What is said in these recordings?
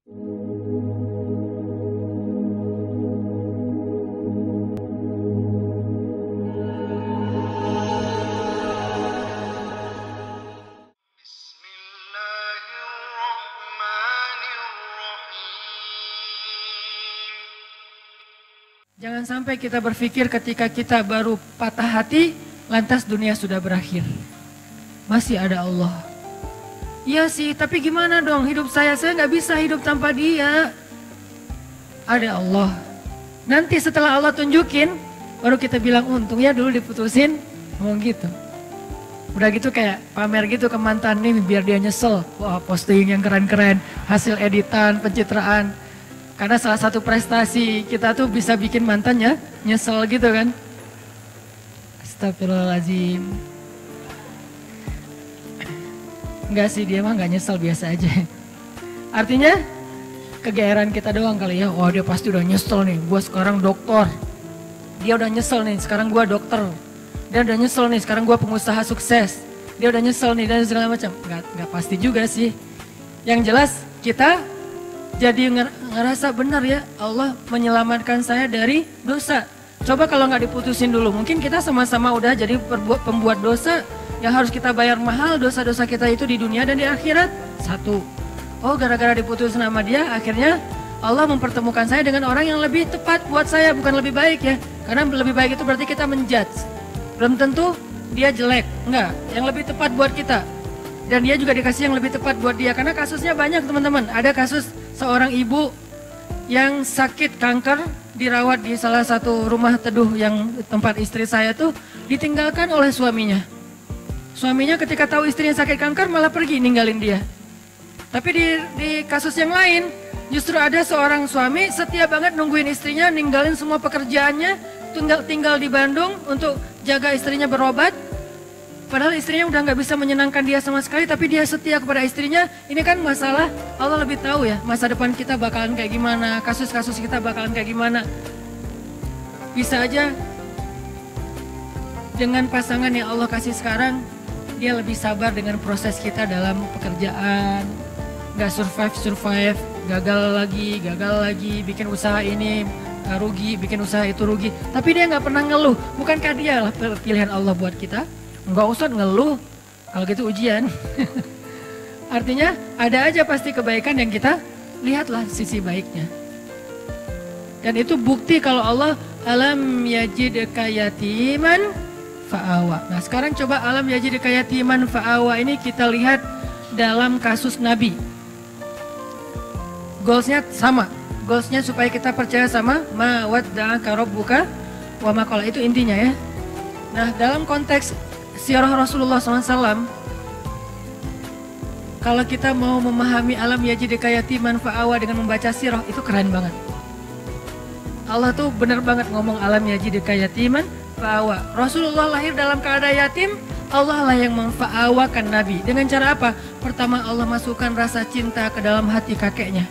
Jangan sampai kita berpikir ketika kita baru patah hati, lantas dunia sudah berakhir. Masih ada Allah. Iya sih, tapi gimana dong hidup saya nggak bisa hidup tanpa dia. Ada Allah. Nanti setelah Allah tunjukin, baru kita bilang untung ya dulu diputusin. Ngomong gitu. Udah gitu kayak pamer gitu ke mantan nih biar dia nyesel. Wah, posting yang keren-keren, hasil editan, pencitraan. Karena salah satu prestasi kita tuh bisa bikin mantannya nyesel gitu kan. Astagfirullahaladzim. Enggak sih, dia mah gak nyesel, biasa aja. Artinya kegeeran kita doang kali ya. Wah, dia pasti udah nyesel nih, gua sekarang dokter. Dia udah nyesel nih, sekarang gua dokter. Dia udah nyesel nih, sekarang gua pengusaha sukses. Dia udah nyesel nih dan segala macam. Enggak pasti juga sih. Yang jelas kita jadi ngerasa benar ya, Allah menyelamatkan saya dari dosa. Coba kalau nggak diputusin dulu, mungkin kita sama-sama udah jadi pembuat dosa yang harus kita bayar mahal dosa-dosa kita itu di dunia dan di akhirat. Satu, oh gara-gara diputusin sama dia, akhirnya Allah mempertemukan saya dengan orang yang lebih tepat buat saya, bukan lebih baik ya. Karena lebih baik itu berarti kita menjudge. Belum tentu dia jelek, enggak. Yang lebih tepat buat kita. Dan dia juga dikasih yang lebih tepat buat dia. Karena kasusnya banyak teman-teman. Ada kasus seorang ibu yang sakit kanker dirawat di salah satu rumah teduh yang tempat istri saya tuh ditinggalkan oleh suaminya. Suaminya ketika tahu istrinya sakit kanker malah pergi ninggalin dia. Tapi di kasus yang lain justru ada seorang suami setia banget nungguin istrinya, ninggalin semua pekerjaannya, tinggal di Bandung untuk jaga istrinya berobat. Padahal istrinya udah nggak bisa menyenangkan dia sama sekali, tapi dia setia kepada istrinya. Ini kan masalah, Allah lebih tahu ya masa depan kita bakalan kayak gimana, kasus-kasus kita bakalan kayak gimana. Bisa aja dengan pasangan yang Allah kasih sekarang, dia lebih sabar dengan proses kita dalam pekerjaan. Nggak survive, gagal lagi, bikin usaha ini rugi, bikin usaha itu rugi. Tapi dia nggak pernah ngeluh, bukankah dia lah pilihan Allah buat kita? Nggak usah ngeluh, kalau gitu ujian. Artinya ada aja pasti kebaikan yang kita lihatlah sisi baiknya. Dan itu bukti kalau Allah alam yajidka yatiman fa'awa. Nah sekarang coba alam yajidka yatiman fa'awa ini kita lihat dalam kasus Nabi. Goalsnya sama, goalsnya supaya kita percaya sama ma wadda'aka rabbuka wa ma qala, itu intinya ya. Nah dalam konteks sirah Rasulullah SAW, kalau kita mau memahami alam yajidka yatiman fa'awa dengan membaca sirah, itu keren banget. Allah tuh bener banget ngomong alam yajidka yatiman fa'awa. Rasulullah lahir dalam keadaan yatim, Allah lah yang memfa'awakan Nabi. Dengan cara apa? Pertama Allah masukkan rasa cinta ke dalam hati kakeknya.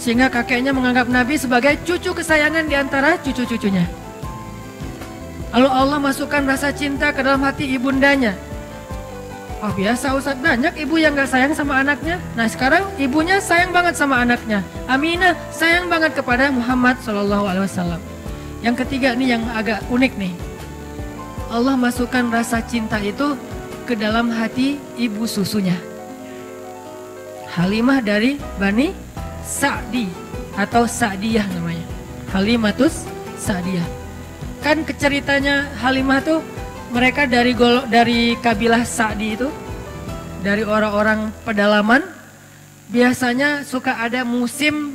Sehingga kakeknya menganggap Nabi sebagai cucu kesayangan di antara cucu-cucunya. Lalu Allah masukkan rasa cinta ke dalam hati ibundanya. Oh biasa Ustaz, banyak ibu yang gak sayang sama anaknya. Nah sekarang ibunya sayang banget sama anaknya. Aminah sayang banget kepada Muhammad SAW. Yang ketiga nih yang agak unik nih. Allah masukkan rasa cinta itu ke dalam hati ibu susunya. Halimah dari Bani Sa'di atau Sa'diyah namanya. Halimatus Sa'diyah. Kan ceritanya Halimah tuh mereka dari kabilah Sa'di itu, dari orang-orang pedalaman, biasanya suka ada musim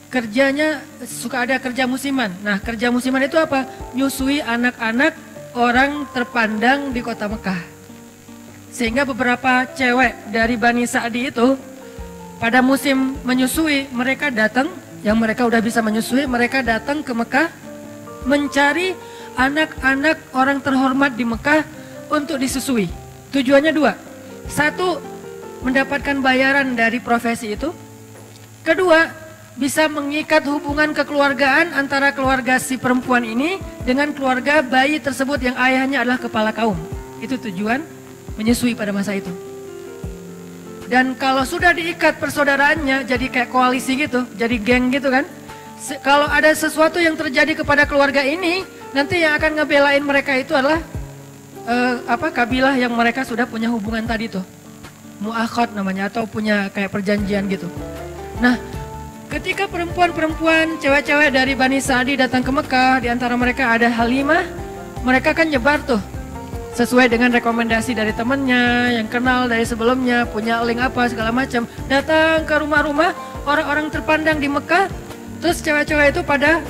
kerjanya, suka ada kerja musiman. Nah kerja musiman itu apa? Nyusui anak-anak orang terpandang di kota Mekah. Sehingga beberapa cewek dari Bani Sa'di itu pada musim menyusui mereka datang, yang mereka udah bisa menyusui, mereka datang ke Mekah mencari anak-anak orang terhormat di Mekah untuk disusui. Tujuannya dua. Satu, mendapatkan bayaran dari profesi itu. Kedua, bisa mengikat hubungan kekeluargaan antara keluarga si perempuan ini dengan keluarga bayi tersebut yang ayahnya adalah kepala kaum. Itu tujuan menyusui pada masa itu. Dan kalau sudah diikat persaudaraannya jadi kayak koalisi gitu, jadi geng gitu kan. Kalau ada sesuatu yang terjadi kepada keluarga ini, nanti yang akan ngebelain mereka itu adalah kabilah yang mereka sudah punya hubungan tadi tuh. Mu'akhad namanya, atau punya kayak perjanjian gitu. Nah, ketika perempuan-perempuan, cewek-cewek dari Bani Sa'di datang ke Mekah, di antara mereka ada Halimah, mereka kan nyebar tuh. Sesuai dengan rekomendasi dari temennya, yang kenal dari sebelumnya, punya link apa segala macam. Datang ke rumah-rumah orang-orang terpandang di Mekah. Terus cewek-cewek itu pada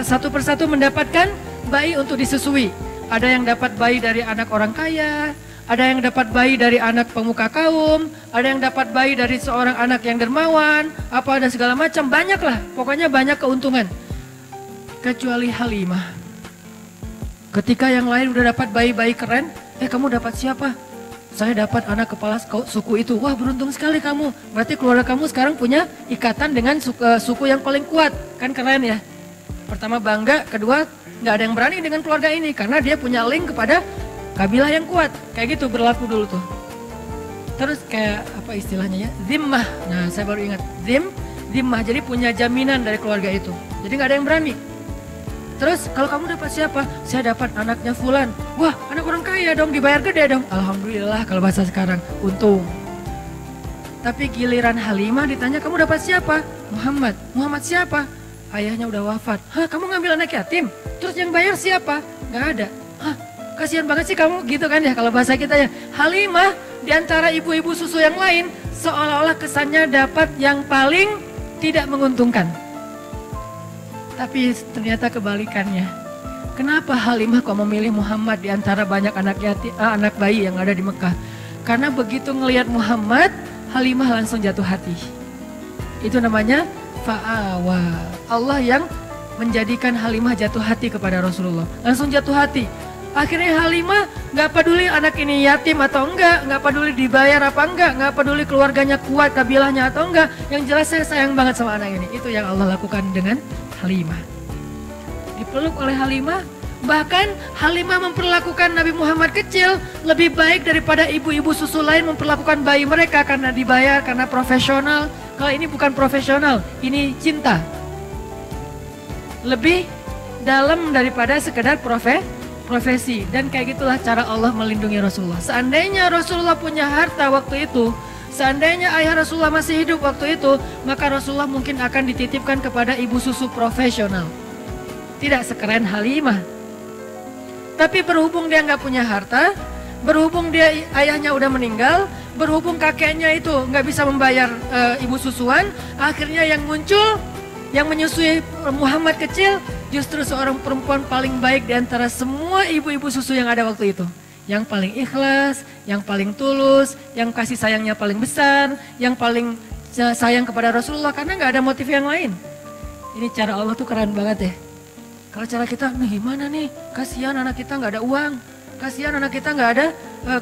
satu persatu mendapatkan bayi untuk disusui. Ada yang dapat bayi dari anak orang kaya, ada yang dapat bayi dari anak pemuka kaum, ada yang dapat bayi dari seorang anak yang dermawan, apa dan segala macam. Banyak lah, pokoknya banyak keuntungan. Kecuali Halimah. Ketika yang lain udah dapat bayi-bayi keren, kamu dapat siapa? Saya dapat anak kepala suku itu. Wah, beruntung sekali kamu. Berarti keluarga kamu sekarang punya ikatan dengan suku yang paling kuat. Kan keren ya. Pertama bangga, kedua nggak ada yang berani dengan keluarga ini. Karena dia punya link kepada kabilah yang kuat. Kayak gitu berlaku dulu tuh. Terus kayak apa istilahnya ya? Zimmah. Nah, saya baru ingat. Zimmah. Jadi punya jaminan dari keluarga itu. Jadi nggak ada yang berani. Terus kalau kamu dapat siapa? Saya dapat anaknya Fulan. Wah, anak orang kaya dong, dibayar gede dong. Alhamdulillah kalau bahasa sekarang, untung. Tapi giliran Halimah ditanya, kamu dapat siapa? Muhammad. Muhammad siapa? Ayahnya udah wafat. Hah, kamu ngambil anak yatim? Terus yang bayar siapa? Gak ada. Hah, kasihan banget sih kamu gitu kan ya kalau bahasa kita ya. Halimah di antara ibu-ibu susu yang lain seolah-olah kesannya dapat yang paling tidak menguntungkan. Tapi ternyata kebalikannya. Kenapa Halimah kok memilih Muhammad di antara banyak anak bayi yang ada di Mekah? Karena begitu ngelihat Muhammad, Halimah langsung jatuh hati. Itu namanya fa'awa. Allah yang menjadikan Halimah jatuh hati kepada Rasulullah. Langsung jatuh hati. Akhirnya Halimah gak peduli anak ini yatim atau enggak, gak peduli dibayar apa enggak, gak peduli keluarganya kuat, kabilahnya atau enggak. Yang jelas saya sayang banget sama anak ini. Itu yang Allah lakukan dengan Halimah. Dipeluk oleh Halimah. Bahkan Halimah memperlakukan Nabi Muhammad kecil lebih baik daripada ibu-ibu susu lain memperlakukan bayi mereka. Karena dibayar, karena profesional. Kalau ini bukan profesional, ini cinta. Lebih dalam daripada sekedar profesi. Dan kayak gitulah cara Allah melindungi Rasulullah. Seandainya Rasulullah punya harta waktu itu, seandainya ayah Rasulullah masih hidup waktu itu, maka Rasulullah mungkin akan dititipkan kepada ibu susu profesional. Tidak sekeren Halimah. Tapi berhubung dia nggak punya harta, berhubung dia ayahnya udah meninggal, berhubung kakeknya itu nggak bisa membayar ibu susuan, akhirnya yang muncul, yang menyusui Muhammad kecil, justru seorang perempuan paling baik di antara semua ibu-ibu susu yang ada waktu itu. Yang paling ikhlas, yang paling tulus, yang kasih sayangnya paling besar, yang paling sayang kepada Rasulullah karena nggak ada motif yang lain. Ini cara Allah tuh keren banget ya. Kalau cara kita, nih gimana nih? Kasihan anak kita nggak ada uang, kasihan anak kita nggak ada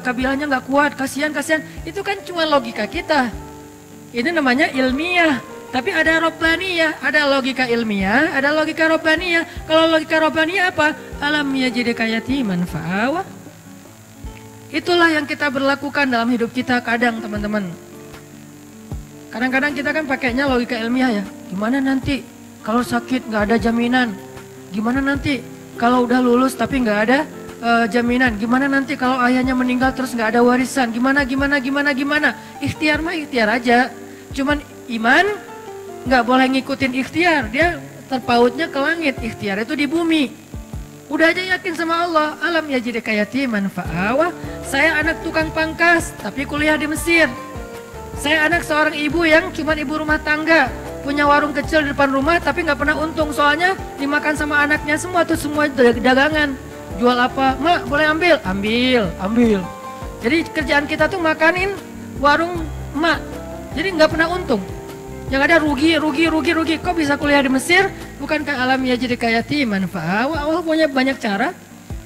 kabilahnya nggak kuat, kasihan. Itu kan cuma logika kita. Ini namanya ilmiah. Tapi ada robbaniyah, ada logika ilmiah, ada logika robbaniyah. Kalau logika robbaniyah apa? Alam yajidka yatiman fa'awa. Itulah yang kita berlakukan dalam hidup kita kadang teman-teman. Kadang-kadang kita kan pakainya logika ilmiah ya. Gimana nanti kalau sakit nggak ada jaminan? Gimana nanti kalau udah lulus tapi nggak ada jaminan? Gimana nanti kalau ayahnya meninggal terus nggak ada warisan? Gimana? Ikhtiar mah ikhtiar aja. Cuman iman nggak boleh ngikutin ikhtiar. Dia terpautnya ke langit. Ikhtiar itu di bumi. Udah aja yakin sama Allah. Alam yajidka yatiman fa'awa. Saya anak tukang pangkas tapi kuliah di Mesir. Saya anak seorang ibu yang cuma ibu rumah tangga. Punya warung kecil di depan rumah tapi nggak pernah untung. Soalnya dimakan sama anaknya semua tuh, semua dagangan. Jual apa? Mak boleh ambil. Jadi kerjaan kita tuh makanin warung mak. Jadi nggak pernah untung. Yang ada rugi. Kok bisa kuliah di Mesir? Bukankah alam yajidka yatiman fa'awa? Allah punya banyak cara.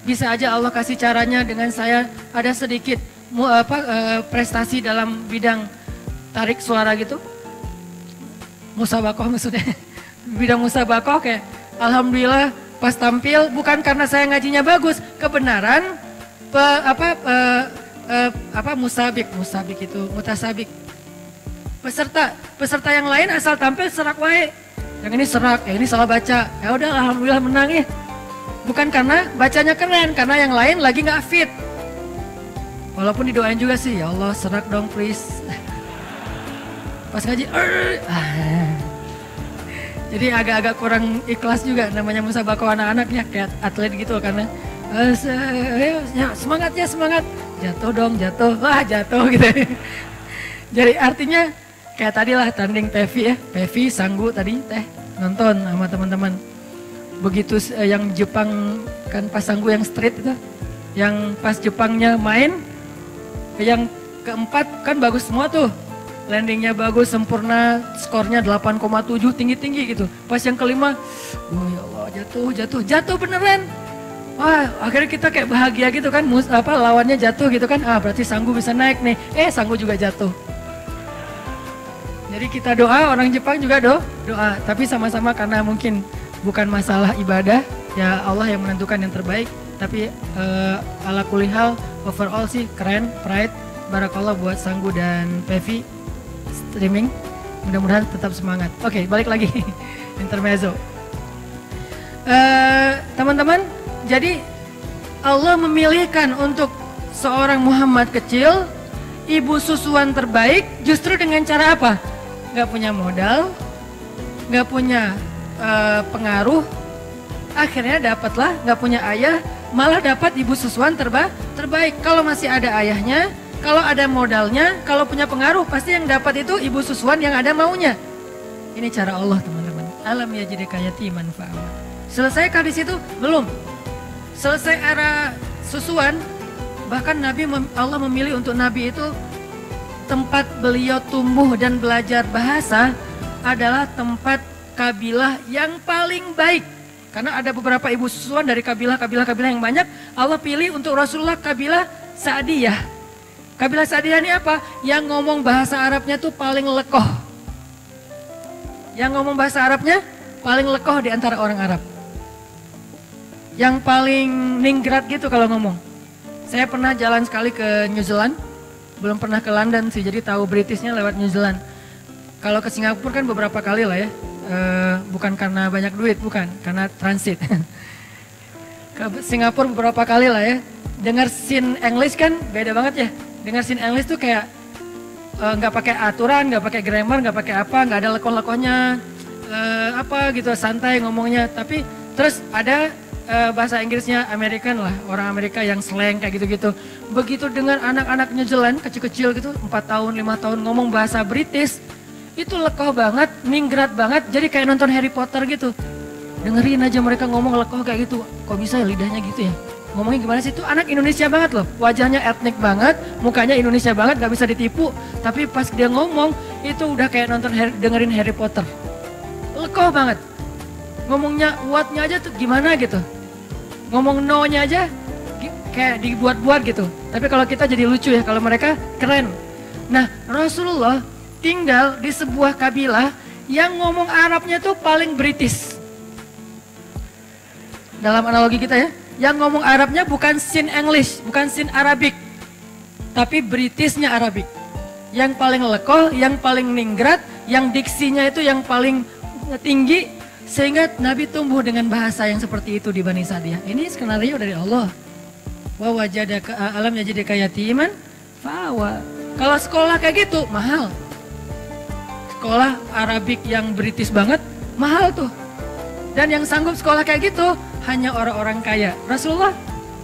Bisa aja Allah kasih caranya dengan saya ada sedikit prestasi dalam bidang tarik suara gitu. Musabakoh maksudnya. Bidang musabakoh kayak alhamdulillah pas tampil bukan karena saya ngajinya bagus, kebenaran musabik itu mutasabik. peserta yang lain asal tampil serak wae. Yang ini serak, yang ini salah baca. Ya udah alhamdulillah menang ya. Bukan karena bacanya keren, karena yang lain lagi nggak fit. Walaupun didoain juga sih, ya Allah serak dong please. Pas ngaji, jadi agak-agak kurang ikhlas juga namanya musabaqah anak-anaknya kayak atlet gitu karena semangat ya semangat, jatuh dong jatuh, wah jatuh gitu. Jadi artinya kayak tadi lah tanding Pevi ya, Pevi Sanggu tadi teh nonton sama teman-teman. Begitu yang Jepang kan pas Sanggu yang street itu, yang pas Jepangnya main, yang keempat kan bagus semua tuh. Landingnya bagus, sempurna, skornya 8,7, tinggi-tinggi gitu. Pas yang kelima, ya Allah jatuh beneran. Wah akhirnya kita kayak bahagia gitu kan, lawannya jatuh gitu kan. Berarti Sanggu bisa naik nih, Sanggu juga jatuh. Jadi kita doa, orang Jepang juga doa. Tapi sama-sama karena mungkin bukan masalah ibadah, ya Allah yang menentukan yang terbaik. Tapi ala kulihal, overall sih keren, pride. Barakallah buat Sanggu dan Pevi streaming. Mudah-mudahan tetap semangat. Oke, balik lagi. Intermezzo. Teman-teman, jadi Allah memilihkan untuk seorang Muhammad kecil, ibu susuan terbaik justru dengan cara apa? Gak punya modal, gak punya pengaruh, akhirnya dapatlah gak punya ayah, malah dapat ibu susuan terbaik. Kalau masih ada ayahnya, kalau ada modalnya, kalau punya pengaruh, pasti yang dapat itu ibu susuan yang ada maunya. Ini cara Allah teman-teman. Alam yajidika yatiman fa'awa. Selesaikah di situ? Belum. Selesai era susuan, bahkan Allah memilih untuk Nabi itu tempat beliau tumbuh dan belajar bahasa adalah tempat kabilah yang paling baik. Karena ada beberapa ibu susuan dari kabilah yang banyak, Allah pilih untuk Rasulullah kabilah Sa'diyah. Kabilah Sa'diyah ini apa? Yang ngomong bahasa Arabnya tuh paling lekoh. Yang ngomong bahasa Arabnya paling lekoh di antara orang Arab. Yang paling ningrat gitu kalau ngomong. Saya pernah jalan sekali ke New Zealand. Belum pernah ke London sih, jadi tahu Britishnya lewat New Zealand. Kalau ke Singapura kan beberapa kali lah ya. Bukan karena banyak duit, bukan. Karena transit. Ke Singapura beberapa kali lah ya. Dengar scene English kan beda banget ya. Dengar scene English tuh kayak nggak pakai aturan, nggak pakai grammar, nggak pakai apa, nggak ada lekoh-lekohnya, apa gitu santai ngomongnya. Tapi terus ada bahasa Inggrisnya American lah, orang Amerika yang slang kayak gitu-gitu. Begitu dengan anak-anak New Zealand kecil-kecil gitu, 4 tahun, 5 tahun ngomong bahasa British, itu lekoh banget, ningrat banget, jadi kayak nonton Harry Potter gitu. Dengerin aja mereka ngomong lekoh kayak gitu, kok bisa ya lidahnya gitu ya? Ngomongnya gimana sih? Itu anak Indonesia banget loh, wajahnya etnik banget, mukanya Indonesia banget, gak bisa ditipu. Tapi pas dia ngomong, itu udah kayak dengerin Harry Potter. Lekoh banget. Ngomongnya what-nya aja tuh gimana gitu. Ngomong no-nya aja kayak dibuat-buat gitu. Tapi kalau kita jadi lucu ya, kalau mereka keren. Nah Rasulullah tinggal di sebuah kabilah yang ngomong Arabnya tuh paling British. Dalam analogi kita ya. Yang ngomong Arabnya bukan sin English, bukan sin Arabic, tapi Britishnya Arabic. Yang paling lekoh, yang paling ningrat, yang diksinya itu yang paling tinggi, sehingga Nabi tumbuh dengan bahasa yang seperti itu di Bani Sa'diyah. Ini skenario dari Allah. Wa wajadaka alam yajidaka yatiman fa'awa. Kalau sekolah kayak gitu mahal. Sekolah Arabic yang British banget mahal tuh. Dan yang sanggup sekolah kayak gitu hanya orang-orang kaya. Rasulullah,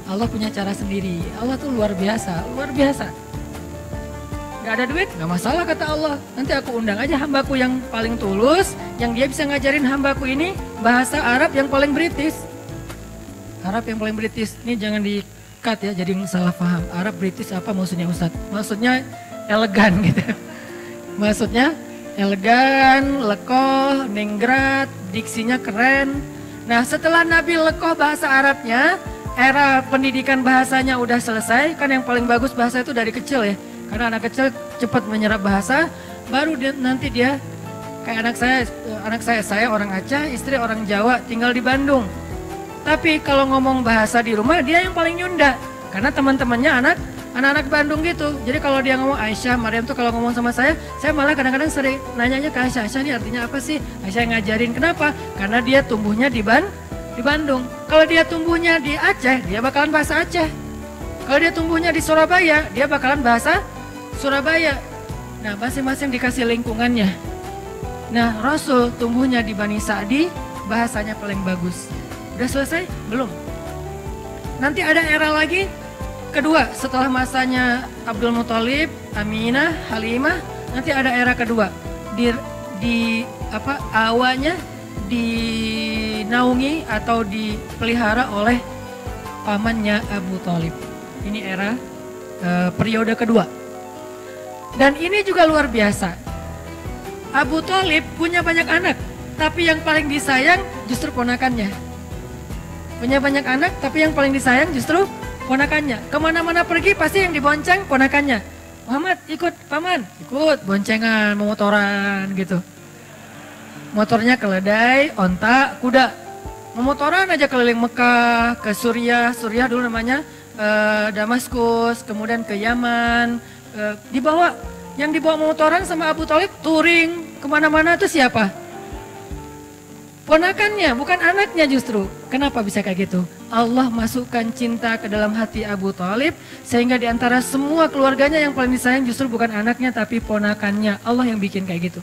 Allah punya cara sendiri. Allah tuh luar biasa, luar biasa. Gak ada duit, gak masalah kata Allah. Nanti aku undang aja hambaku yang paling tulus, yang dia bisa ngajarin hambaku ini bahasa Arab yang paling British. Arab yang paling British, ini jangan di-cut ya, jadi salah paham. Arab British apa maksudnya Ustaz? Maksudnya elegan gitu. Maksudnya elegan, lekoh, ningrat, diksinya keren. Nah setelah Nabi lekoh bahasa Arabnya, era pendidikan bahasanya udah selesai. Kan yang paling bagus bahasa itu dari kecil ya. Karena anak kecil cepat menyerap bahasa, baru nanti dia kayak anak saya orang Aceh, istri orang Jawa, tinggal di Bandung. Tapi kalau ngomong bahasa di rumah dia yang paling nyunda. Karena teman-temannya anak anak-anak Bandung gitu. Jadi kalau dia ngomong Aisyah, Maryam tuh kalau ngomong sama saya malah kadang-kadang sering nanyanya ke Aisyah, Aisyah ini artinya apa sih? Aisyah ngajarin, kenapa? Karena dia tumbuhnya di Bandung. Kalau dia tumbuhnya di Aceh, dia bakalan bahasa Aceh. Kalau dia tumbuhnya di Surabaya, dia bakalan bahasa Surabaya. Nah, masing-masing dikasih lingkungannya. Nah, Rasul tumbuhnya di Bani Sa'di, bahasanya paling bagus. Udah selesai? Belum. Nanti ada era lagi kedua setelah masanya Abdul Muthalib, Aminah, Halimah, nanti ada era kedua. Awalnya dinaungi atau dipelihara oleh pamannya Abu Thalib. Ini era periode kedua. Dan ini juga luar biasa. Abu Thalib punya banyak anak, tapi yang paling disayang justru ponakannya. Punya banyak anak, tapi yang paling disayang justru ponakannya. Kemana-mana pergi pasti yang dibonceng ponakannya. Muhammad ikut paman, ikut boncengan, memotoran gitu. Motornya keledai, onta, kuda. Memotoran aja keliling Mekah, ke Suriah dulu namanya Damaskus, kemudian ke Yaman. Yang dibawa memotoran sama Abu Thalib touring kemana-mana itu siapa? Ponakannya, bukan anaknya justru. Kenapa bisa kayak gitu? Allah masukkan cinta ke dalam hati Abu Thalib sehingga di antara semua keluarganya yang paling disayang justru bukan anaknya tapi ponakannya. Allah yang bikin kayak gitu.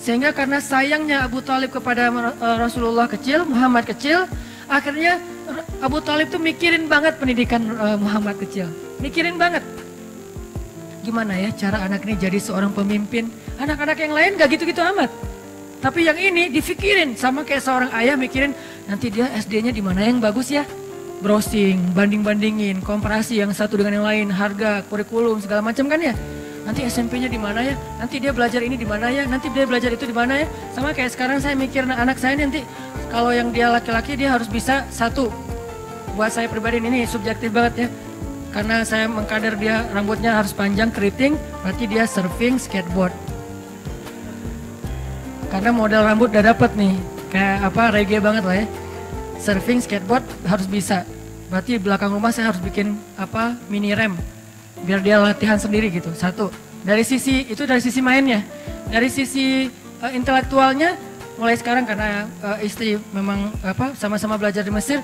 Sehingga karena sayangnya Abu Thalib kepada Rasulullah kecil, Muhammad kecil, akhirnya Abu Thalib tuh mikirin banget pendidikan Muhammad kecil. Mikirin banget. Gimana ya cara anak ini jadi seorang pemimpin? Anak-anak yang lain gak gitu-gitu amat. Tapi yang ini difikirin sama kayak seorang ayah mikirin nanti dia SD-nya di mana yang bagus ya? Browsing, banding-bandingin, komparasi yang satu dengan yang lain, harga, kurikulum segala macam kan ya? Nanti SMP-nya di mana ya? Nanti dia belajar ini di mana ya? Nanti dia belajar itu di mana ya? Sama kayak sekarang saya mikir anak saya nanti kalau yang dia laki-laki dia harus bisa satu. Buat saya pribadi ini subjektif banget ya. Karena saya mengkader dia rambutnya harus panjang, keriting, berarti dia surfing, skateboard. Karena model rambut udah dapet nih, kayak reggae banget lah ya. Surfing, skateboard harus bisa. Berarti di belakang rumah saya harus bikin mini rem. Biar dia latihan sendiri gitu, satu. Dari sisi mainnya. Dari sisi intelektualnya, mulai sekarang karena istri memang sama-sama belajar di Mesir,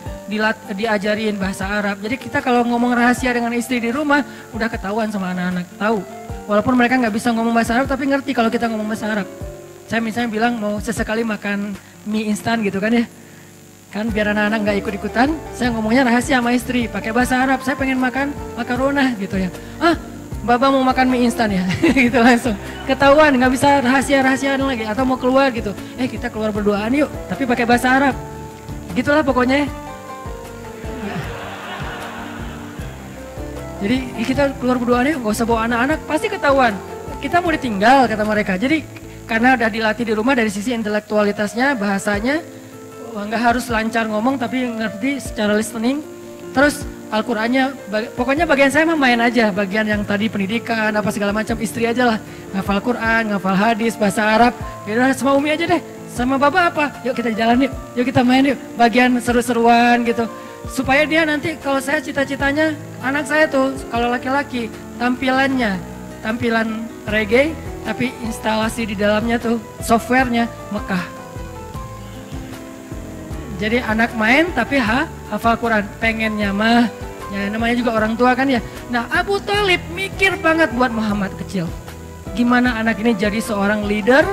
diajarin bahasa Arab. Jadi kita kalau ngomong rahasia dengan istri di rumah, udah ketahuan sama anak-anak, tahu. Walaupun mereka nggak bisa ngomong bahasa Arab, tapi ngerti kalau kita ngomong bahasa Arab. Saya misalnya bilang mau sesekali makan mie instan gitu kan ya. Kan biar anak-anak nggak ikut-ikutan, saya ngomongnya rahasia sama istri, pakai bahasa Arab, saya pengen makan makaronah gitu ya. Baba mau makan mie instan ya, gitu langsung. Ketahuan, nggak bisa rahasia-rahasiaan lagi. Atau mau keluar gitu, kita keluar berduaan yuk, tapi pakai bahasa Arab. Gitulah pokoknya. Jadi kita keluar berduaan yuk, nggak usah bawa anak-anak, pasti ketahuan. Kita mau ditinggal, kata mereka. Jadi karena udah dilatih di rumah dari sisi intelektualitasnya, bahasanya, nggak harus lancar ngomong, tapi ngerti secara listening. Terus Al-Qur'annya, pokoknya bagian saya mah main aja, bagian yang tadi pendidikan, apa segala macam, istri aja lah. Ngafal Quran, ngafal hadis, bahasa Arab, yaudah sama Umi aja deh. Sama Baba apa? Yuk kita jalan yuk kita main yuk. Bagian seru-seruan gitu. Supaya dia nanti, kalau saya cita-citanya, anak saya tuh, kalau laki-laki, tampilan reggae, tapi instalasi di dalamnya tuh, softwarenya Mekah. Jadi anak main tapi hafal Quran, pengennya mah, ya namanya juga orang tua kan ya. Nah Abu Thalib mikir banget buat Muhammad kecil. Gimana anak ini jadi seorang leader,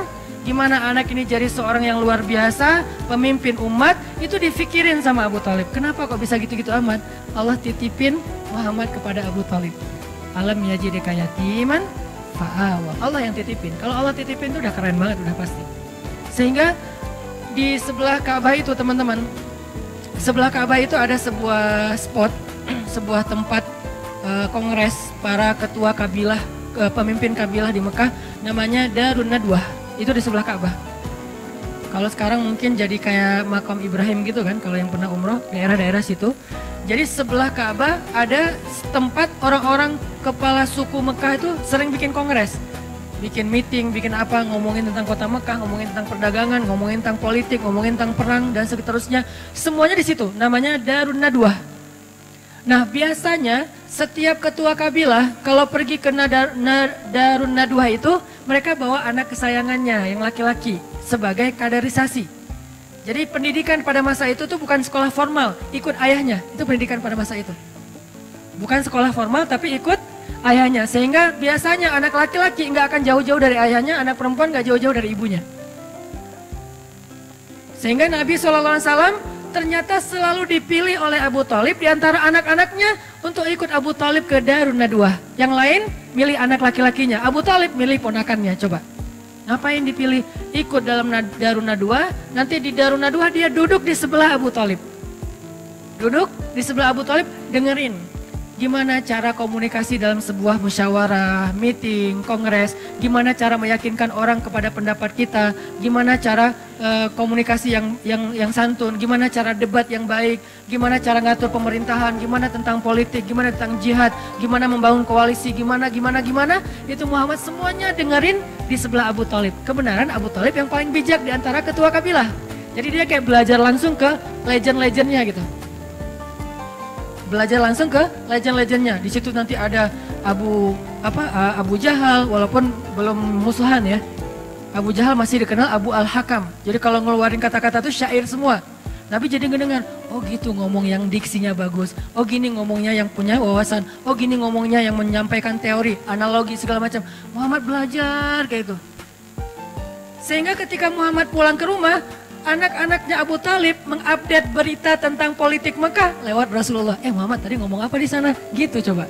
gimana anak ini jadi seorang yang luar biasa, pemimpin umat, itu difikirin sama Abu Thalib. Kenapa kok bisa gitu-gitu amat? Allah titipin Muhammad kepada Abu Thalib. Alam yajidika yatiman fa'awa. Allah yang titipin. Kalau Allah titipin itu udah keren banget, udah pasti. Sehingga di sebelah Ka'bah itu teman-teman, sebelah Ka'bah itu ada sebuah spot, sebuah tempat kongres para ketua kabilah, pemimpin kabilah di Mekah, namanya Darun Nadwah. Itu di sebelah Ka'bah. Kalau sekarang mungkin jadi kayak makam Ibrahim gitu kan, kalau yang pernah umroh, daerah-daerah situ. Jadi sebelah Ka'bah ada tempat orang-orang kepala suku Mekah itu sering bikin kongres. Bikin meeting, bikin apa, ngomongin tentang kota Mekah, ngomongin tentang perdagangan, ngomongin tentang politik, ngomongin tentang perang dan seterusnya. Semuanya di situ, namanya Darun Nadwah. Nah biasanya setiap ketua kabilah kalau pergi ke Darun Nadwa itu mereka bawa anak kesayangannya yang laki-laki sebagai kaderisasi. Jadi pendidikan pada masa itu tuh bukan sekolah formal, ikut ayahnya, itu pendidikan pada masa itu. Bukan sekolah formal tapi ikut ayahnya, sehingga biasanya anak laki-laki nggak akan jauh-jauh dari ayahnya, anak perempuan nggak jauh-jauh dari ibunya. Sehingga Nabi SAW ternyata selalu dipilih oleh Abu Thalib di antara anak-anaknya untuk ikut Abu Thalib ke Darun Nadwa. Yang lain milih anak laki-lakinya, Abu Thalib milih ponakannya. Coba, ngapain dipilih ikut dalam Darun Nadwa? Nanti di Darun Nadwa dia duduk di sebelah Abu Thalib. Duduk di sebelah Abu Thalib, dengerin gimana cara komunikasi dalam sebuah musyawarah, meeting, kongres, gimana cara meyakinkan orang kepada pendapat kita, gimana cara komunikasi yang santun, gimana cara debat yang baik, gimana cara ngatur pemerintahan, gimana tentang politik, gimana tentang jihad, gimana membangun koalisi, gimana, itu Muhammad semuanya dengerin di sebelah Abu Thalib. Kebenaran Abu Thalib yang paling bijak di antara ketua kabilah. Jadi dia kayak belajar langsung ke legend-legendnya gitu. Belajar langsung ke legend-legendnya. Di situ nanti ada Abu Jahal, walaupun belum musuhan ya. Abu Jahal masih dikenal Abu Al-Hakam. Jadi kalau ngeluarin kata-kata itu syair semua. Nabi jadi ngedengar, oh gitu ngomong yang diksinya bagus. Oh gini ngomongnya yang punya wawasan. Oh gini ngomongnya yang menyampaikan teori, analogi segala macam. Muhammad belajar kayak itu. Sehingga ketika Muhammad pulang ke rumah, anak-anaknya Abu Thalib mengupdate berita tentang politik Mekah lewat Rasulullah. Muhammad tadi ngomong apa di sana? Gitu coba.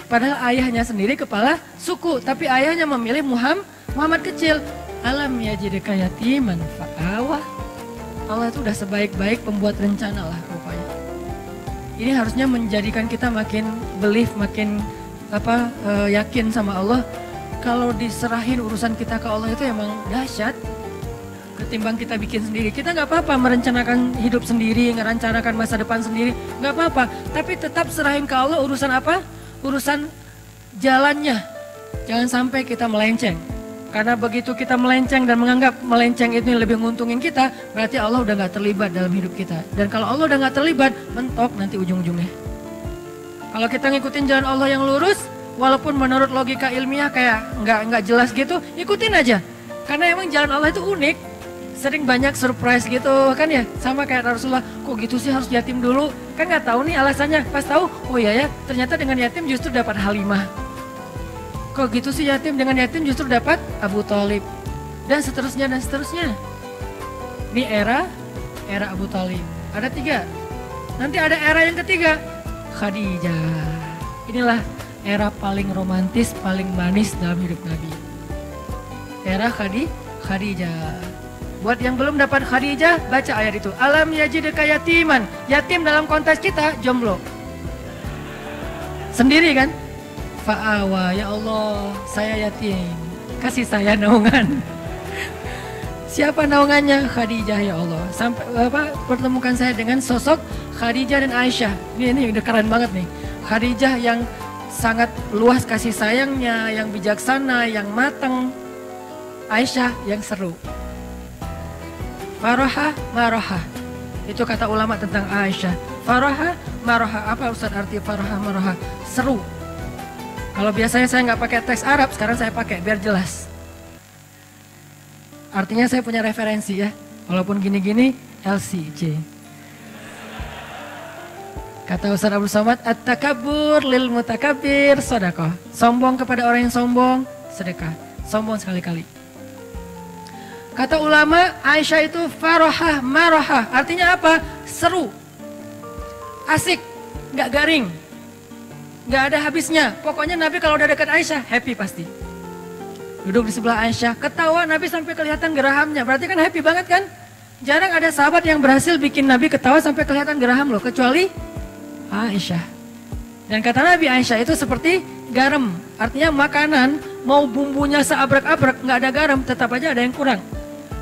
Padahal ayahnya sendiri kepala suku, tapi ayahnya memilih Muhammad kecil. Alam yajidka yatiman fa'awah. Allah itu udah sebaik-baik pembuat rencana lah rupanya. Ini harusnya menjadikan kita makin belief, makin yakin sama Allah. Kalau diserahin urusan kita ke Allah itu emang dahsyat. Ketimbang kita bikin sendiri, kita nggak apa-apa merencanakan hidup sendiri, merencanakan masa depan sendiri, nggak apa-apa. Tapi tetap serahin ke Allah urusan apa? Urusan jalannya. Jangan sampai kita melenceng. Karena begitu kita melenceng dan menganggap melenceng itu lebih menguntungin kita, berarti Allah udah nggak terlibat dalam hidup kita. Dan kalau Allah udah nggak terlibat, mentok nanti ujung-ujungnya. Kalau kita ngikutin jalan Allah yang lurus, walaupun menurut logika ilmiah kayak nggak jelas gitu, ikutin aja. Karena emang jalan Allah itu unik. Sering banyak surprise gitu kan ya, sama kayak Rasulullah, kok gitu sih harus yatim dulu, kan nggak tahu nih alasannya, pas tahu, oh iya ya, ternyata dengan yatim justru dapat Halimah, kok gitu sih yatim, dengan yatim justru dapat Abu Thalib, dan seterusnya. Ini era Abu Thalib, ada 3, nanti ada era yang ketiga, Khadijah. Inilah era paling romantis, paling manis dalam hidup Nabi, era Khadijah. Buat yang belum dapat Khadijah, baca ayat itu. Alam yajidka yatiman. Yatim dalam konteks kita, jomblo. Sendiri kan? Fa'awa, ya Allah, saya yatim. Kasih saya naungan. Siapa naungannya? Khadijah, ya Allah. Sampai pertemukan saya dengan sosok Khadijah dan Aisyah. Ini udah keren banget nih. Khadijah yang sangat luas kasih sayangnya, yang bijaksana, yang matang. Aisyah yang seru. Faroha, maroha. Itu kata ulama tentang Aisyah. Faroha, maroha. Apa Ustaz arti faroha, maroha? Seru. Kalau biasanya saya nggak pakai teks Arab, sekarang saya pakai biar jelas. Artinya saya punya referensi ya. Walaupun gini-gini, LCJ. Kata Ustaz Abdul Somad, at-takabur lil mutakabir sedekah. Sombong kepada orang yang sombong, sedekah. Sombong sekali-kali. Kata ulama, Aisyah itu farohah, marohah. Artinya apa? Seru, asik, gak garing, gak ada habisnya. Pokoknya Nabi kalau udah dekat Aisyah, happy pasti. Duduk di sebelah Aisyah, ketawa Nabi sampai kelihatan gerahamnya. Berarti kan happy banget kan? Jarang ada sahabat yang berhasil bikin Nabi ketawa sampai kelihatan geraham loh. Kecuali Aisyah. Dan kata Nabi, Aisyah itu seperti garam. Artinya makanan, mau bumbunya seabrek-abrek, gak ada garam, tetap aja ada yang kurang.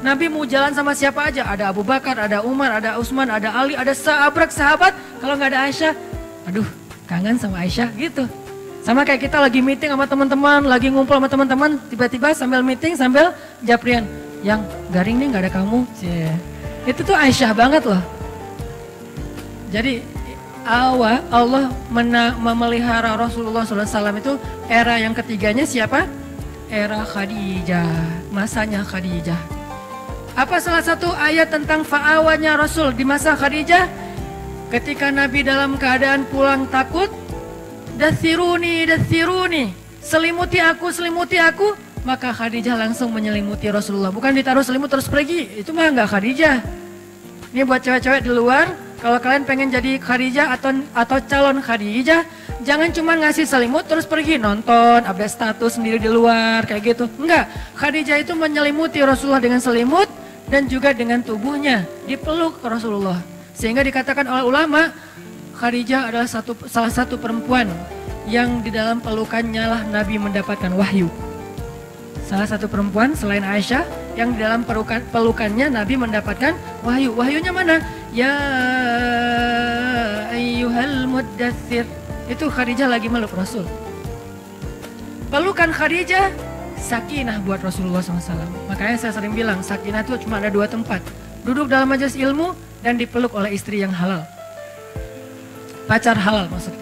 Nabi mau jalan sama siapa aja, ada Abu Bakar, ada Umar, ada Utsman, ada Ali, ada seabrek sahabat. Kalau nggak ada Aisyah, aduh kangen sama Aisyah gitu. Sama kayak kita lagi meeting sama teman-teman, lagi ngumpul sama teman-teman, tiba-tiba sambil meeting sambil japrian, yang garing nih nggak ada kamu. Itu tuh Aisyah banget loh. Jadi Allah memelihara Rasulullah SAW itu era yang ketiganya siapa? Era Khadijah, masanya Khadijah. Apa salah satu ayat tentang fa'awanya Rasul di masa Khadijah? Ketika Nabi dalam keadaan pulang takut, dathiruni, selimuti aku, maka Khadijah langsung menyelimuti Rasulullah. Bukan ditaruh selimut terus pergi, itu mah enggak Khadijah. Ini buat cewek-cewek di luar, kalau kalian pengen jadi Khadijah atau calon Khadijah, jangan cuma ngasih selimut terus pergi nonton, update status sendiri di luar kayak gitu. Enggak, Khadijah itu menyelimuti Rasulullah dengan selimut dan juga dengan tubuhnya, dipeluk Rasulullah. Sehingga dikatakan oleh ulama, Khadijah adalah salah satu perempuan yang di dalam pelukannya lah Nabi mendapatkan wahyu. Salah satu perempuan selain Aisyah yang di dalam pelukannya Nabi mendapatkan wahyu. Wahyunya mana? Ya ayyuhal muddathir. Itu Khadijah lagi meluk Rasul. Pelukan Khadijah sakinah buat Rasulullah SAW. Makanya saya sering bilang sakinah itu cuma ada 2 tempat. Duduk dalam majelis ilmu dan dipeluk oleh istri yang halal. Pacar halal maksudnya.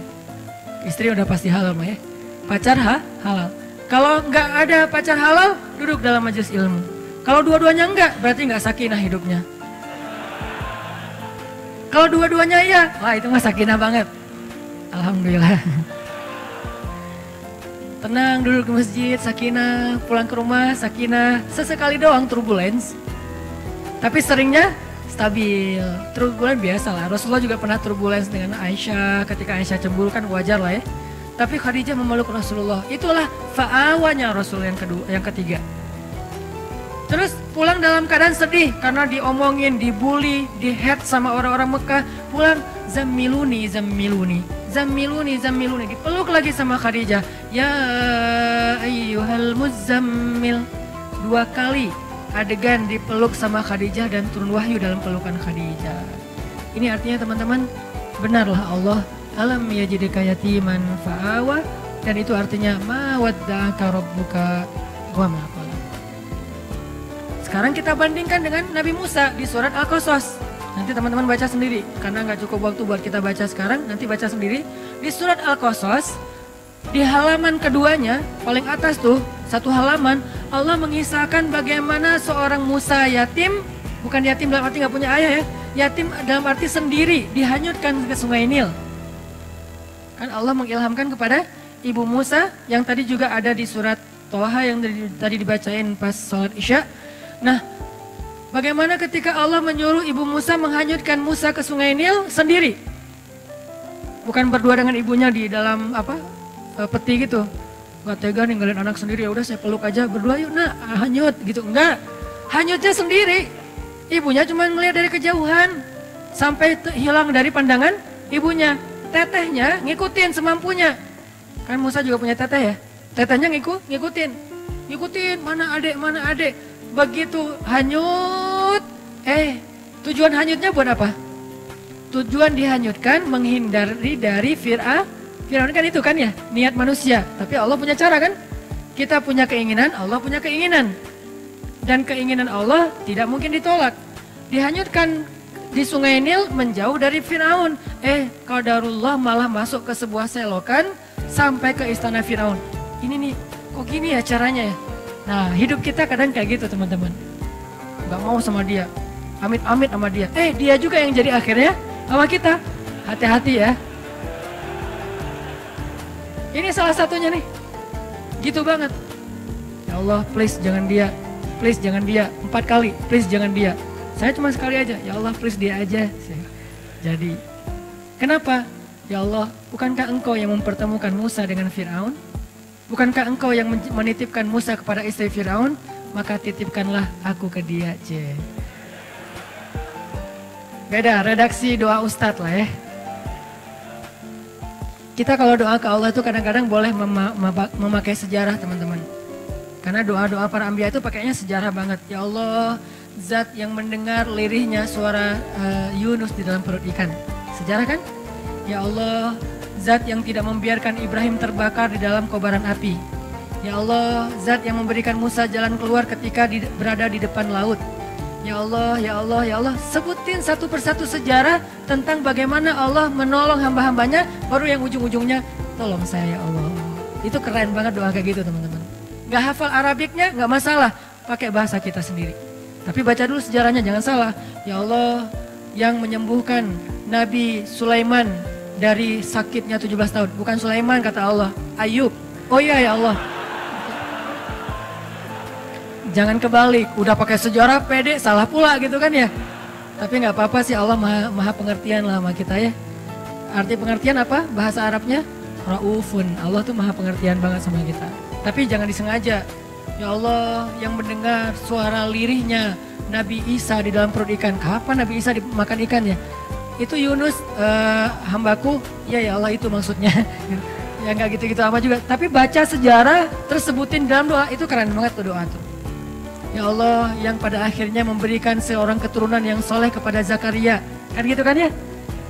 Istri udah pasti halal mah ya. Pacar halal. Kalau nggak ada pacar halal, duduk dalam majelis ilmu. Kalau dua-duanya enggak, berarti nggak sakinah hidupnya. Kalau dua-duanya iya, wah itu mah sakinah banget. Alhamdulillah. Tenang duduk di masjid, sakinah, pulang ke rumah, sakinah. Sesekali doang turbulence. Tapi seringnya stabil. Turbulence biasa lah. Rasulullah juga pernah turbulence dengan Aisyah. Ketika Aisyah cemburu kan wajar lah ya. Tapi Khadijah memeluk Rasulullah. Itulah fa'awanya Rasul yang ketiga. Terus pulang dalam keadaan sedih karena diomongin, dibully, di-hate sama orang-orang Mekah. Pulang zammiluni. Dipeluk lagi sama Khadijah. Ya ayyuhal muzammil. 2 kali adegan dipeluk sama Khadijah dan turun wahyu dalam pelukan Khadijah. Ini artinya teman-teman, benarlah Allah alam yajidka yatiman fa'awa, dan itu artinya ma wadda'aka rabbuka wa ma qala. Sekarang kita bandingkan dengan Nabi Musa di surat Al-Qasas. Nanti teman-teman baca sendiri karena nggak cukup waktu buat kita baca sekarang, nanti baca sendiri di surat Al-Qasas. Di halaman keduanya paling atas tuh, 1 halaman, Allah mengisahkan bagaimana seorang Musa yatim, bukan yatim dalam arti nggak punya ayah ya, yatim dalam arti sendiri dihanyutkan ke sungai Nil. Kan Allah mengilhamkan kepada Ibu Musa yang tadi juga ada di surat Toha yang tadi dibacain pas sholat Isya. Nah, bagaimana ketika Allah menyuruh Ibu Musa menghanyutkan Musa ke sungai Nil sendiri? Bukan berdua dengan ibunya di dalam peti gitu. Gak tega ninggalin anak sendiri, ya udah saya peluk aja berdua yuk nak hanyut gitu. Enggak, hanyutnya sendiri. Ibunya cuma melihat dari kejauhan sampai hilang dari pandangan ibunya. Tetehnya ngikutin semampunya. Kan Musa juga punya teteh ya. Tetehnya ngikutin. Mana adek. Begitu hanyut. Tujuan hanyutnya buat apa? Tujuan dihanyutkan menghindari dari Fir'aun kan itu kan ya. Niat manusia. Tapi Allah punya cara kan. Kita punya keinginan, Allah punya keinginan. Dan keinginan Allah tidak mungkin ditolak. Dihanyutkan di sungai Nil menjauh dari Firaun. Qadarullah malah masuk ke sebuah selokan sampai ke istana Firaun. Ini nih, kok gini ya caranya ya? Nah, hidup kita kadang kayak gitu teman-teman. Gak mau sama dia, amit-amit sama dia. Dia juga yang jadi akhirnya sama kita. Hati-hati ya. Ini salah satunya nih. Gitu banget. Ya Allah, please jangan dia. Please jangan dia. 4 kali, please jangan dia. Saya cuma sekali aja, ya Allah please dia aja. Jadi, kenapa? Ya Allah, bukankah engkau yang mempertemukan Musa dengan Fir'aun? Bukankah engkau yang menitipkan Musa kepada istri Fir'aun? Maka titipkanlah aku ke dia. Beda, redaksi doa ustadz lah ya. Kita kalau doa ke Allah itu kadang-kadang boleh memakai sejarah teman-teman. Karena doa-doa para anbiya itu pakainya sejarah banget. Ya Allah, Zat yang mendengar lirihnya suara Yunus di dalam perut ikan. Sejarah kan? Ya Allah, Zat yang tidak membiarkan Ibrahim terbakar di dalam kobaran api. Ya Allah, Zat yang memberikan Musa jalan keluar ketika berada di depan laut. Ya Allah, ya Allah, ya Allah. Sebutin satu persatu sejarah tentang bagaimana Allah menolong hamba-hambanya. Baru yang ujung-ujungnya, tolong saya ya Allah. Itu keren banget doa kayak gitu teman-teman. Gak hafal Arabiknya, gak masalah. Pakai bahasa kita sendiri. Tapi baca dulu sejarahnya, jangan salah. Ya Allah yang menyembuhkan Nabi Sulaiman dari sakitnya 17 tahun. Bukan Sulaiman kata Allah, Ayub. Oh iya ya Allah. Jangan kebalik, udah pakai sejarah pede, salah pula gitu kan ya. Tapi nggak apa-apa sih, Allah maha pengertian lah sama kita ya. Arti pengertian apa? Bahasa Arabnya Raufun. Allah tuh maha pengertian banget sama kita. Tapi jangan disengaja. Ya Allah yang mendengar suara lirihnya Nabi Isa di dalam perut ikan. Kapan Nabi Isa dimakan ikan ya? Itu Yunus hambaku, ya Allah itu maksudnya. Ya nggak gitu-gitu apa juga. Tapi baca sejarah tersebutin dalam doa, itu keren banget tuh doa tuh. Ya Allah yang pada akhirnya memberikan seorang keturunan yang soleh kepada Zakaria. Kan gitu kan ya?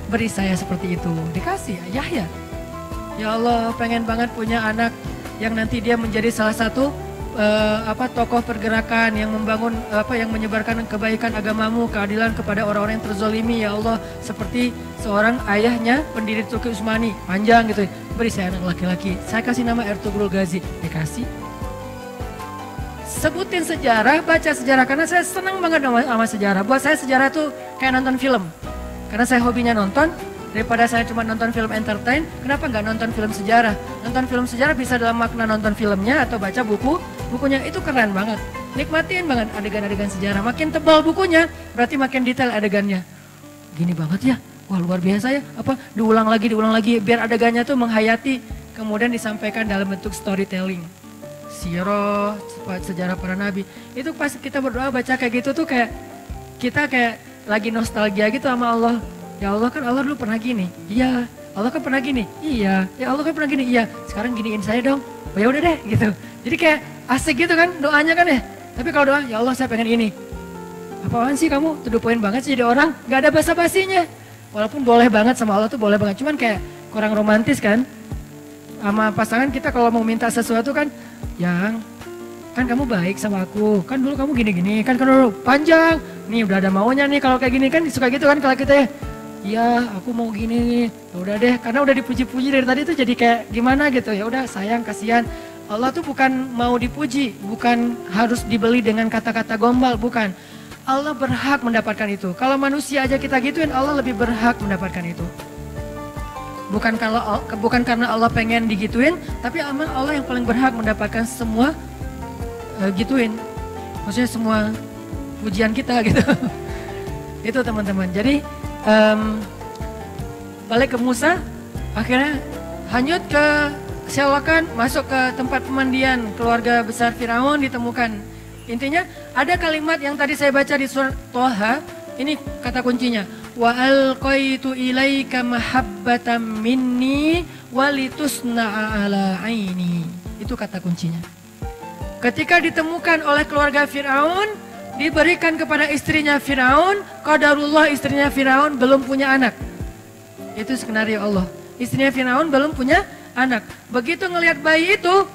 Beri saya seperti itu. Dikasih Yahya. Ya Allah pengen banget punya anak yang nanti dia menjadi salah satu tokoh pergerakan yang membangun yang menyebarkan kebaikan agamamu, keadilan kepada orang-orang yang terzolimi. Ya Allah seperti seorang ayahnya pendiri Turki Utsmani. Panjang gitu. Beri saya anak laki-laki. Saya kasih nama Ertugrul Ghazi. Dikasih. Sebutin sejarah, baca sejarah, karena saya senang banget sama sejarah. Buat saya sejarah tuh kayak nonton film. Karena saya hobinya nonton, daripada saya cuma nonton film entertain, kenapa nggak nonton film sejarah? Nonton film sejarah bisa dalam makna nonton filmnya atau baca bukunya, itu keren banget. Nikmatin banget adegan-adegan sejarah. Makin tebal bukunya, berarti makin detail adegannya. Gini banget ya, wah luar biasa ya. Diulang lagi, biar adegannya tuh menghayati, kemudian disampaikan dalam bentuk storytelling. Sirah, sejarah para nabi. Itu pas kita berdoa baca kayak gitu tuh kayak kita kayak lagi nostalgia gitu sama Allah. Ya Allah kan Allah dulu pernah gini. Iya. Allah kan pernah gini. Iya. Ya Allah kan pernah gini. Iya. Sekarang giniin saya dong. Oh ya udah deh gitu. Jadi kayak asik gitu kan doanya kan ya. Tapi kalau doa ya Allah saya pengen ini. Apaan sih kamu? To the point banget sih jadi orang. Gak ada basa-basinya. Walaupun boleh banget sama Allah tuh boleh banget. Cuman kayak kurang romantis kan. Sama pasangan kita kalau mau minta sesuatu kan. Yang kan kamu baik sama aku, kan dulu kamu gini-gini, kan dulu panjang, nih udah ada maunya nih kalau kayak gini kan suka gitu kan kalau kita ya, iya aku mau gini nih, udah deh, karena udah dipuji-puji dari tadi tuh jadi kayak gimana gitu, ya udah sayang kasihan. Allah tuh bukan mau dipuji, bukan harus dibeli dengan kata-kata gombal, bukan. Allah berhak mendapatkan itu. Kalau manusia aja kita gituin, Allah lebih berhak mendapatkan itu. Bukan karena Allah pengen digituin, tapi emang Allah yang paling berhak mendapatkan semua gituin. Maksudnya semua pujian kita gitu. Itu teman-teman. Jadi balik ke Musa, akhirnya hanyut ke sewakan, masuk ke tempat pemandian keluarga besar Firaun ditemukan. Intinya ada kalimat yang tadi saya baca di surat Thaha, ini kata kuncinya. Wa alqaitu ilaika mahabbatan minni walitusna'a ala aini. Itu kata kuncinya. Ketika ditemukan oleh keluarga Firaun, diberikan kepada istrinya Firaun, qadarullah istrinya Firaun belum punya anak. Itu skenario Allah. Istrinya Firaun belum punya anak. Begitu ngelihat bayi itu,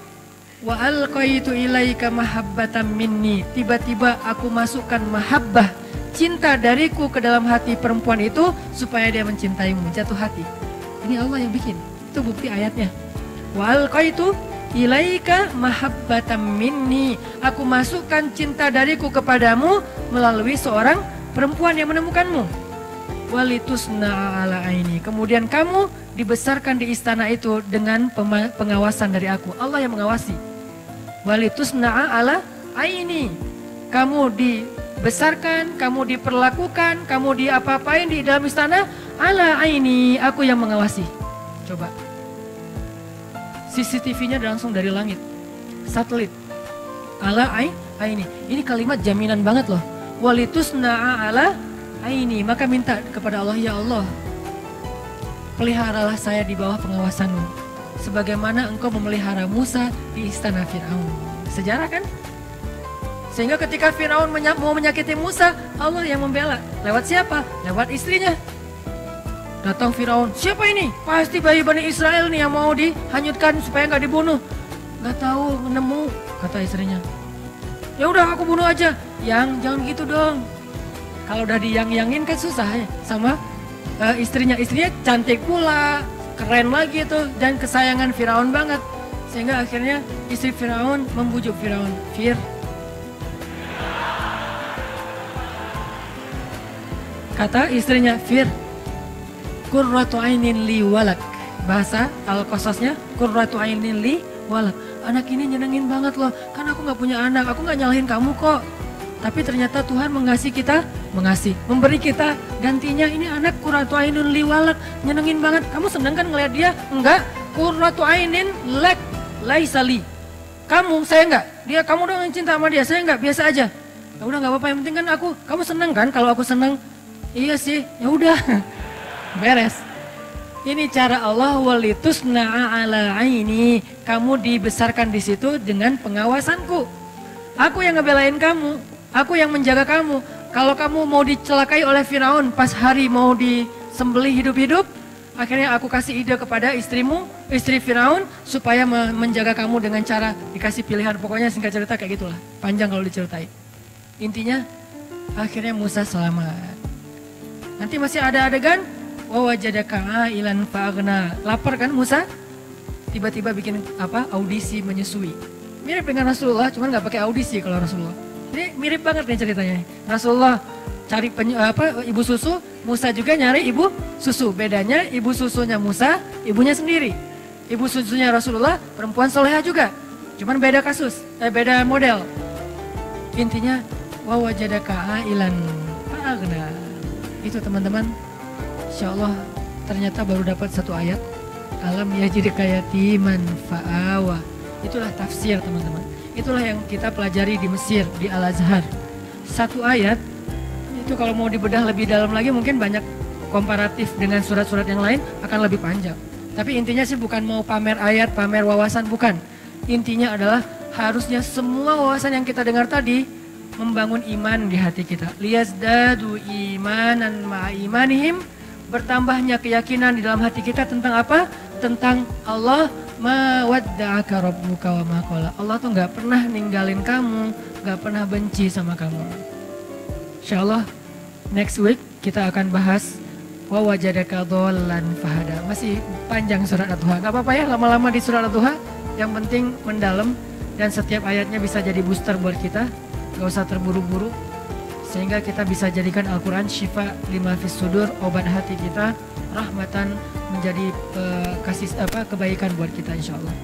wa alqaitu ilaika mahabbatan minni. Tiba-tiba aku masukkan mahabbah, cinta dariku ke dalam hati perempuan itu supaya dia mencintaimu, jatuh hati. Ini Allah yang bikin. Itu bukti ayatnya. Wa alqaitu ilaika mahabbatan minni. Aku masukkan cinta dariku kepadamu melalui seorang perempuan yang menemukanmu. Walitusna ala aini. Kemudian kamu dibesarkan di istana itu dengan pengawasan dari aku. Allah yang mengawasi. Walitusna ala aini. Kamu dibesarkan, kamu diperlakukan, kamu diapa-apain di dalam istana, ala aini, aku yang mengawasi. Coba. CCTV-nya langsung dari langit. Satelit. Ala aini. Ini kalimat jaminan banget loh. Walitusna ala aini. Maka minta kepada Allah, ya Allah, peliharalah saya di bawah pengawasanmu. Sebagaimana engkau memelihara Musa di istana Fir'aun. Sejarah kan? Sehingga ketika Firaun mau menyakiti Musa, Allah yang membela. Lewat siapa? Lewat istrinya. Datang Firaun, siapa ini? Pasti bayi Bani Israel nih yang mau dihanyutkan supaya nggak dibunuh. Nggak tahu, nemu, kata istrinya. Ya udah aku bunuh aja. Jangan gitu dong. Kalau udah diyang-yangin kan susah ya sama istrinya. Istrinya cantik pula, keren lagi tuh, dan kesayangan Firaun banget. Sehingga akhirnya istri Firaun membujuk Firaun, kata istrinya, Fir, qurratu ainin li walak. Bahasa Al-Qasasnya, qurratu ainin li walak. Anak ini nyenengin banget loh, kan aku gak punya anak, aku gak nyalahin kamu kok. Tapi ternyata Tuhan mengasihi kita, memberi kita gantinya. Ini anak qurratu ainun li walak, nyenengin banget. Kamu seneng kan ngeliat dia? Enggak, qurratu ainin lek laisa li. Kamu, saya enggak. Dia, kamu dong yang cinta sama dia, saya enggak, biasa aja. Ya udah nggak apa-apa, yang penting kan kamu seneng kan? Kalau aku seneng, iya sih, ya udah. Beres. Ini cara Allah, walitusna'a ala aini. Kamu dibesarkan di situ dengan pengawasanku. Aku yang ngebelain kamu, aku yang menjaga kamu. Kalau kamu mau dicelakai oleh Firaun pas hari mau disembelih hidup-hidup, akhirnya aku kasih ide kepada istrimu, istri Firaun, supaya menjaga kamu dengan cara dikasih pilihan. Pokoknya singkat cerita kayak gitulah, panjang kalau diceritain. Intinya akhirnya Musa selamat. Nanti masih ada adegan wawajadaka ailan fa'agna. Lapar kan Musa? Tiba-tiba bikin audisi menyusui. Mirip dengan Rasulullah, cuman nggak pakai audisi kalau Rasulullah. Ini mirip banget nih ceritanya. Rasulullah cari ibu susu, Musa juga nyari ibu susu. Bedanya ibu susunya Musa, ibunya sendiri. Ibu susunya Rasulullah perempuan soleha juga. Cuman beda kasus, beda model. Intinya wawajadaka ailan fa'agna. Itu teman-teman. Insya Allah ternyata baru dapat satu ayat. Alam yajidka yatiman fa'awa. Itulah tafsir teman-teman. Itulah yang kita pelajari di Mesir, di Al-Azhar. Satu ayat, itu kalau mau dibedah lebih dalam lagi mungkin banyak komparatif dengan surat-surat yang lain akan lebih panjang. Tapi intinya sih bukan mau pamer ayat, pamer wawasan, bukan. Intinya adalah harusnya semua wawasan yang kita dengar tadi membangun iman di hati kita. Liyazdadu imanan ma'a imanihim. Bertambahnya keyakinan di dalam hati kita tentang apa? Tentang Allah. Ma wadda'aka rabbuka wa ma qala. Allah tuh gak pernah ninggalin kamu, gak pernah benci sama kamu. Insyaallah next week kita akan bahas wa wajadaka dhallan fahada. Masih panjang surat Ad-Duha. Gak apa-apa ya lama-lama di surat Ad-Duha. Yang penting mendalam dan setiap ayatnya bisa jadi booster buat kita. Gak usah terburu-buru. Sehingga kita bisa jadikan Al-Quran syifa lima fis sudur, obat hati kita, rahmatan, menjadi kebaikan buat kita insya Allah.